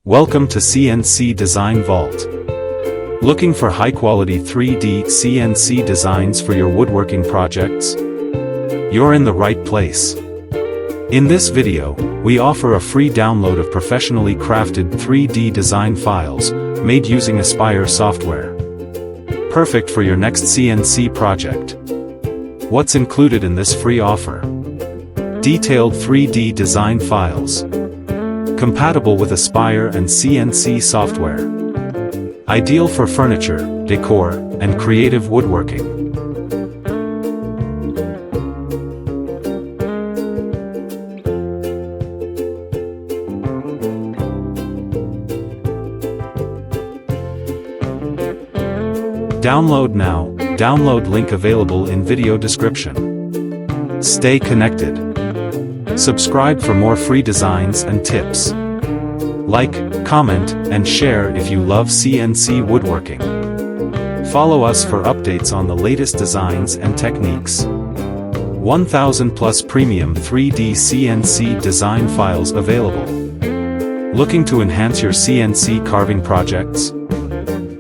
Welcome to CNC Design Vault. Looking for high-quality 3D CNC designs for your woodworking projects? You're in the right place. In this video, we offer a free download of professionally crafted 3D design files, made using Aspire software. Perfect for your next CNC project. What's included in this free offer? Detailed 3D design files. Compatible with Aspire and CNC software. Ideal for furniture, decor, and creative woodworking. Download now. Download link available in video description. Stay connected. Subscribe for more free designs and tips. Like, comment, and share if you love CNC woodworking. Follow us for updates on the latest designs and techniques. 1000 plus premium 3D CNC design files available. Looking to enhance your CNC carving projects?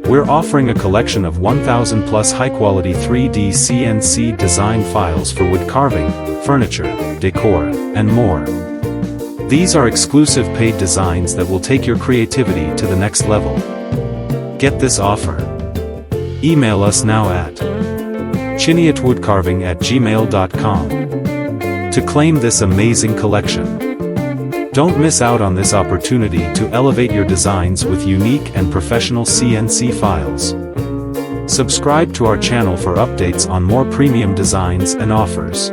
We're offering a collection of 1000 plus high-quality 3D CNC design files for wood carving, furniture, decor, and more. These are exclusive paid designs that will take your creativity to the next level. Get this offer. Email us now at chiniatwoodcarving@gmail.com to claim this amazing collection. Don't miss out on this opportunity to elevate your designs with unique and professional CNC files. Subscribe to our channel for updates on more premium designs and offers.